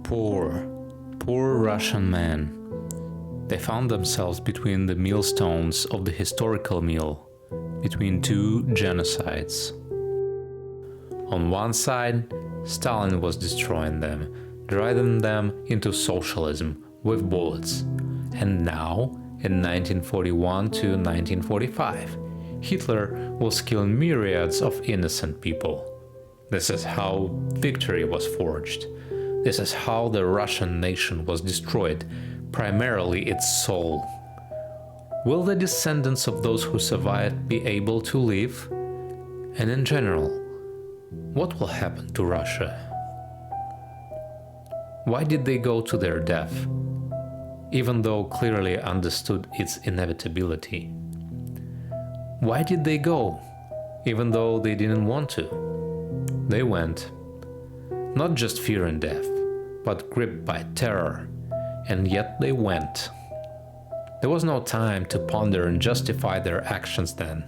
Poor Russian men. They found themselves between the millstones of the historical mill, between two genocides. On one side, Stalin was destroying them, driving them into socialism with bullets. And now, in 1941 to 1945, Hitler was killing myriads of innocent people. This is how victory was forged. This is how the Russian nation was destroyed, primarily its soul. Will the descendants of those who survived be able to live? And in general, what will happen to Russia? Why did they go to their death, even though clearly understood its inevitability? Why did they go, even though they didn't want to? They went, not just fearing death, but gripped by terror, and yet they went. There was no time to ponder and justify their actions then.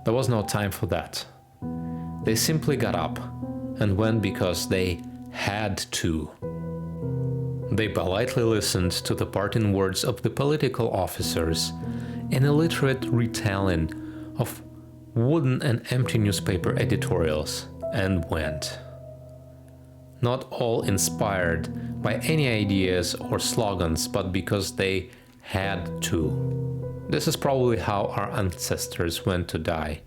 There was no time for that. They simply got up and went because they had to. They politely listened to the parting words of the political officers, an illiterate retelling of wooden and empty newspaper editorials, and went. Not all inspired by any ideas or slogans, but because they had to. This is probably how our ancestors went to die,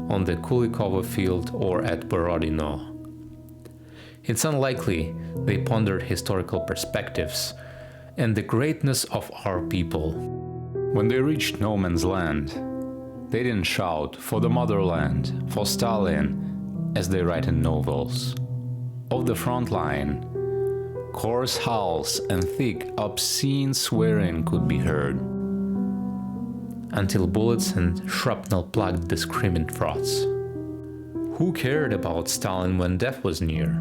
on the Kulikovo field or at Borodino. It's unlikely they pondered historical perspectives and the greatness of our people. When they reached no man's land, they didn't shout for the motherland, for Stalin, as they write in novels. Of the front line, coarse howls and thick, obscene swearing could be heard, until bullets and shrapnel plugged the screaming throats. Who cared about Stalin when death was near?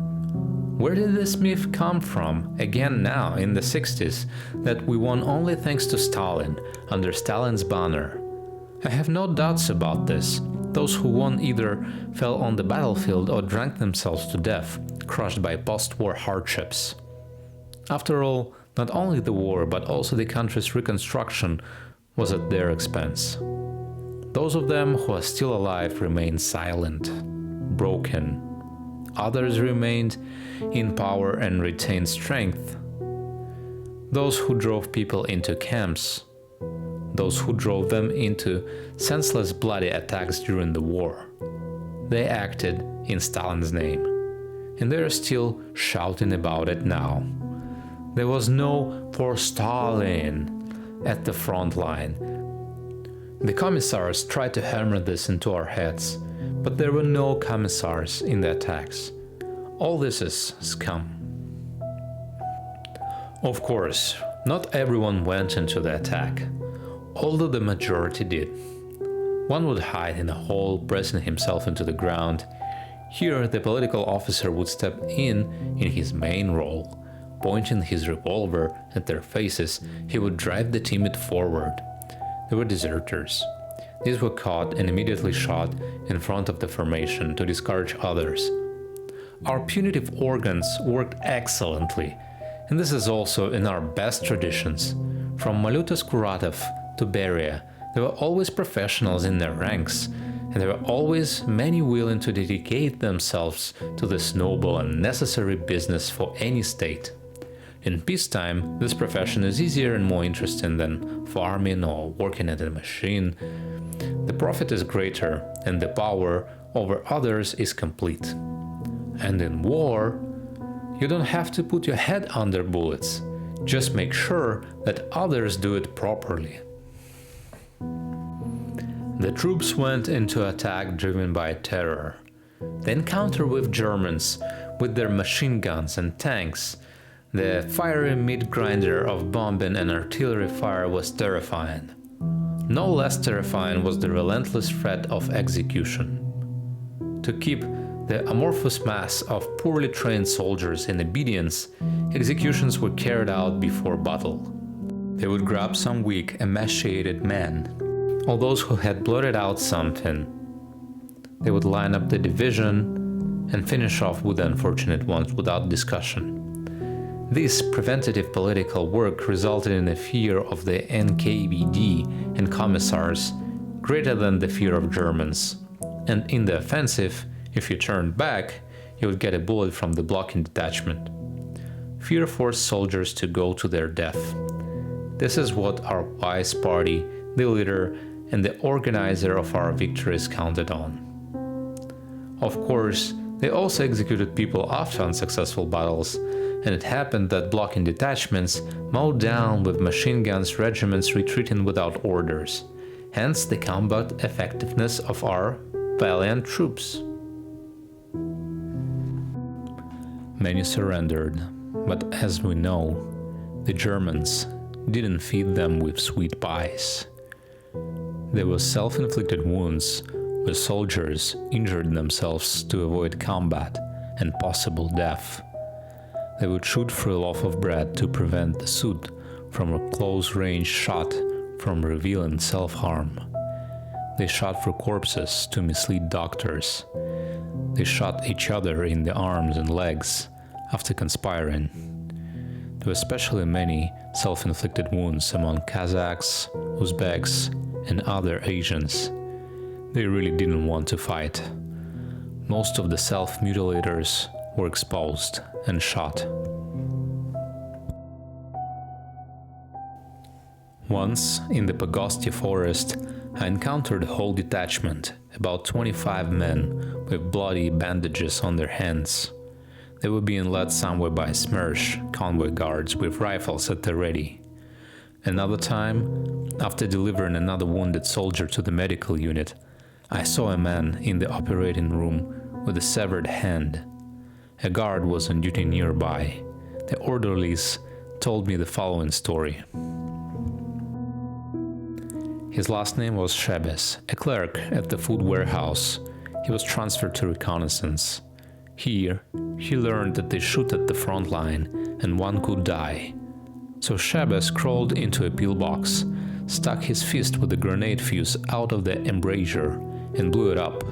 Where did this myth come from, again now, in the 60s, that we won only thanks to Stalin, under Stalin's banner? I have no doubts about this. Those who won either fell on the battlefield or drank themselves to death, crushed by post-war hardships. After all, not only the war, but also the country's reconstruction was at their expense. Those of them who are still alive remained silent, broken. Others remained in power and retained strength. Those who drove people into camps, those who drove them into senseless bloody attacks during the war. They acted in Stalin's name, and they are still shouting about it now. There was no "for Stalin" at the front line. The commissars tried to hammer this into our heads, but there were no commissars in the attacks. All this is scum. Of course, not everyone went into the attack, although the majority did. One would hide in a hole, pressing himself into the ground. Here, the political officer would step in his main role. Pointing his revolver at their faces, he would drive the timid forward. They were deserters. These were caught and immediately shot in front of the formation to discourage others. Our punitive organs worked excellently, and this is also in our best traditions. From Maluta Skuratov to Beria, there were always professionals in their ranks, and there were always many willing to dedicate themselves to this noble and necessary business for any state. In peacetime, this profession is easier and more interesting than farming or working at a machine. The profit is greater, and the power over others is complete. And in war, you don't have to put your head under bullets. Just make sure that others do it properly. The troops went into attack driven by terror. The encounter with Germans, with their machine guns and tanks, the fiery meat grinder of bombing and artillery fire was terrifying. No less terrifying was the relentless threat of execution. To keep the amorphous mass of poorly trained soldiers in obedience, executions were carried out before battle. They would grab some weak, emaciated men, or those who had blurted out something. They would line up the division and finish off with the unfortunate ones without discussion. This preventative political work resulted in a fear of the NKVD and commissars greater than the fear of Germans. And in the offensive, if you turned back, you would get a bullet from the blocking detachment. Fear forced soldiers to go to their death. This is what our wise party, the leader, and the organizer of our victories counted on. Of course, they also executed people after unsuccessful battles, and it happened that blocking detachments mowed down with machine guns regiments retreating without orders, hence the combat effectiveness of our valiant troops. Many surrendered, but as we know, the Germans didn't feed them with sweet pies. There were self-inflicted wounds where soldiers injured themselves to avoid combat and possible death. They would shoot for a loaf of bread to prevent the soot from a close-range shot from revealing self-harm. They shot for corpses to mislead doctors. They shot each other in the arms and legs after conspiring. There were especially many self-inflicted wounds among Kazakhs, Uzbeks, and other Asians. They really didn't want to fight. Most of the self-mutilators were exposed and shot. Once, in the Pogostye forest, I encountered a whole detachment, about 25 men, with bloody bandages on their hands. They were being led somewhere by Smersh convoy guards with rifles at the ready. Another time, after delivering another wounded soldier to the medical unit, I saw a man in the operating room with a severed hand. A guard was on duty nearby. The orderlies told me the following story. His last name was Shebes, a clerk at the food warehouse. He was transferred to reconnaissance. Here, he learned that they shoot at the front line and one could die. So Shebes crawled into a pillbox, stuck his fist with the grenade fuse out of the embrasure and blew it up.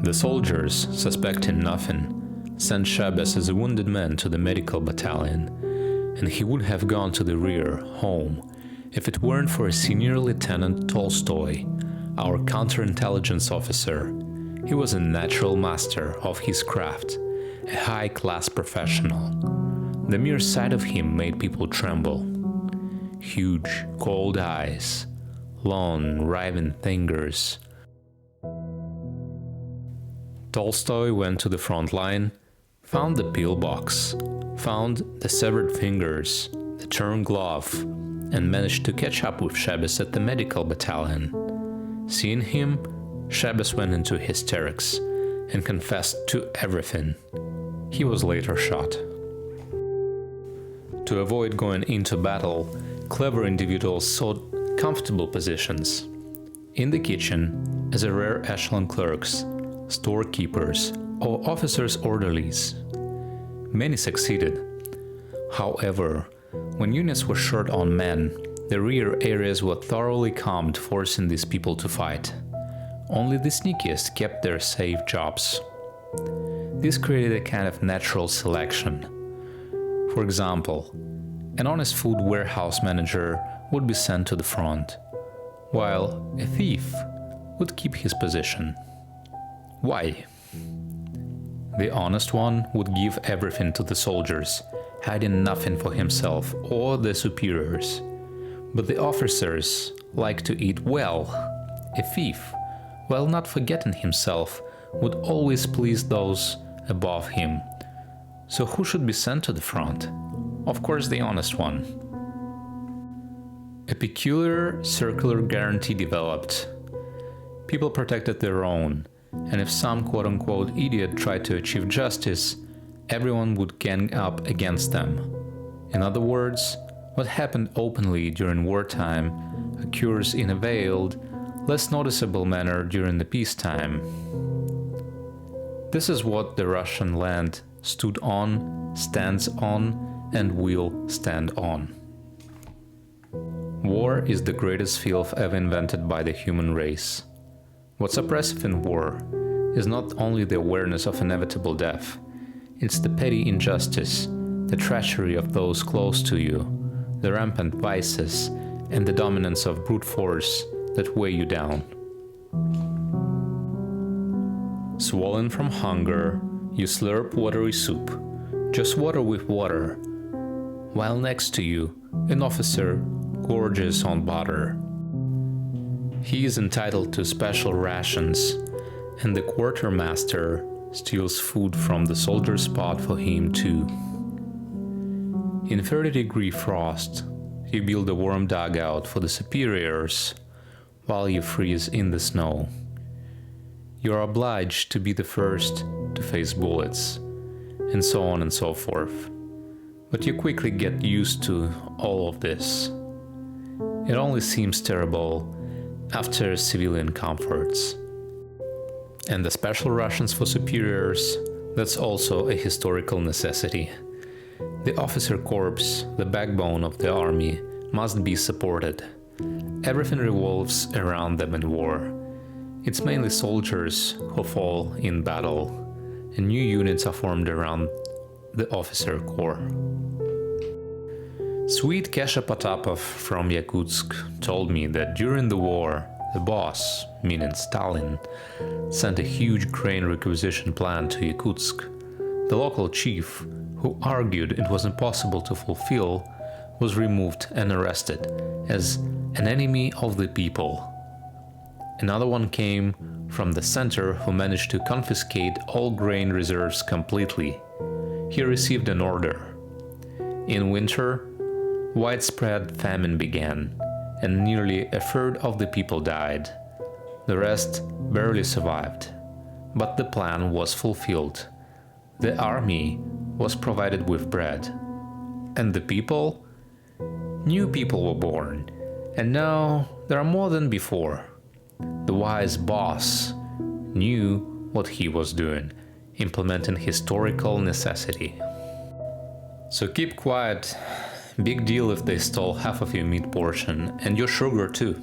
The soldiers, suspecting nothing, sent Shebes as a wounded man to the medical battalion, and he would have gone to the rear, home, if it weren't for a senior Lieutenant Tolstoy, our counterintelligence officer. He was a natural master of his craft, a high-class professional. The mere sight of him made people tremble. Huge, cold eyes, long, writhing fingers. Tolstoy went to the front line, found the pillbox, found the severed fingers, the torn glove, and managed to catch up with Shebes at the medical battalion. Seeing him, Shebes went into hysterics and confessed to everything. He was later shot. To avoid going into battle, clever individuals sought comfortable positions. In the kitchen, as a rare echelon clerks, storekeepers, or officers' orderlies. Many succeeded. However, when units were short on men, the rear areas were thoroughly combed, forcing these people to fight. Only the sneakiest kept their safe jobs. This created a kind of natural selection. For example, an honest food warehouse manager would be sent to the front, while a thief would keep his position. Why? The honest one would give everything to the soldiers, hiding nothing for himself or the superiors. But the officers like to eat well. A thief, while not forgetting himself, would always please those above him. So who should be sent to the front? Of course, the honest one. A peculiar circular guarantee developed. People protected their own, and if some quote-unquote idiot tried to achieve justice, everyone would gang up against them. In other words, what happened openly during wartime occurs in a veiled, less noticeable manner during the peacetime. This is what the Russian land stood on, stands on, and will stand on. War is the greatest filth ever invented by the human race. What's oppressive in war is not only the awareness of inevitable death, It's the petty injustice, the treachery of those close to you, the rampant vices, and the dominance of brute force that weigh you down. Swollen from hunger, you slurp watery soup, just water with water, while next to you, an officer gorges on butter. He is entitled to special rations, and the quartermaster steals food from the soldier's pot for him too. In 30-degree frost, you build a warm dugout for the superiors, while you freeze in the snow. You are obliged to be the first to face bullets, and so on and so forth. But you quickly get used to all of this. It only seems terrible after civilian comforts. And the special rations for superiors, that's also a historical necessity. The officer corps, the backbone of the army, must be supported. Everything revolves around them in war. It's mainly soldiers who fall in battle, and new units are formed around the officer corps. Sweet Kesha Potapov from Yakutsk told me that during the war, the boss, meaning Stalin, sent a huge grain requisition plan to Yakutsk. The local chief, who argued it was impossible to fulfill, was removed and arrested as an enemy of the people. Another one came from the center who managed to confiscate all grain reserves completely. He received an order. In winter, widespread famine began, and nearly a third of the people died. The rest barely survived, but the plan was fulfilled. The army was provided with bread, and the people? New people were born, and now there are more than before. The wise boss knew what he was doing, implementing historical necessity. So keep quiet. Big deal if they stole half of your meat portion and your sugar too.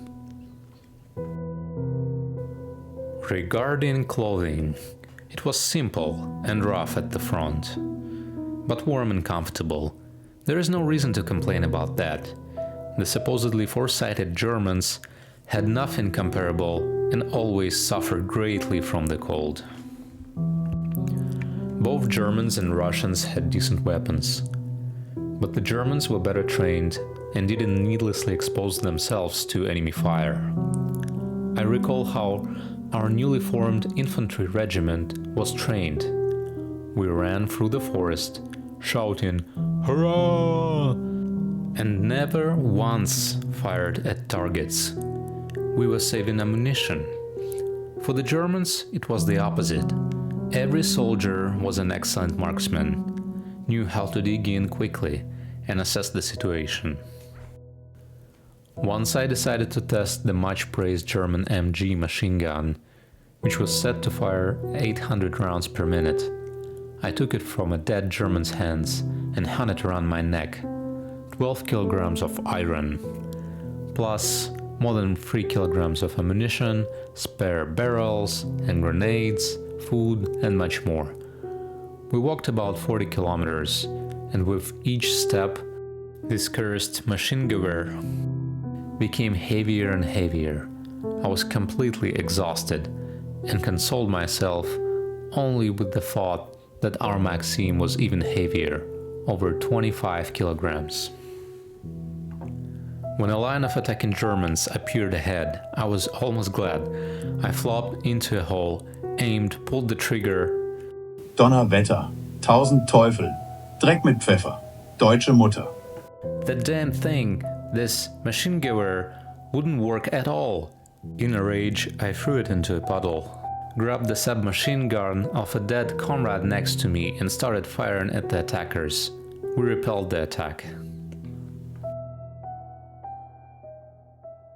Regarding clothing, it was simple and rough at the front, but warm and comfortable. There is no reason to complain about that. The supposedly foresighted Germans had nothing comparable and always suffered greatly from the cold. Both Germans and Russians had decent weapons, but the Germans were better trained and didn't needlessly expose themselves to enemy fire. I recall how our newly formed infantry regiment was trained. We ran through the forest, shouting, "Hurrah!" and never once fired at targets. We were saving ammunition. For the Germans, it was the opposite. Every soldier was an excellent marksman, knew how to dig in quickly and assess the situation. Once I decided to test the much-praised German MG machine gun, which was set to fire 800 rounds per minute. I took it from a dead German's hands and hung it around my neck. 12 kilograms of iron, plus more than 3 kilograms of ammunition, spare barrels and grenades, food and much more. We walked about 40 kilometers, and with each step, this cursed machine gun became heavier and heavier. I was completely exhausted and consoled myself only with the thought that our Maxim was even heavier, over 25 kilograms. When a line of attacking Germans appeared ahead, I was almost glad. I flopped into a hole, aimed, pulled the trigger. Donnerwetter, 1000 Teufel, Dreck mit Pfeffer, deutsche Mutter. The damn thing, this machine gun, wouldn't work at all. In a rage, I threw it into a puddle, grabbed the submachine gun of a dead comrade next to me and started firing at the attackers. We repelled the attack.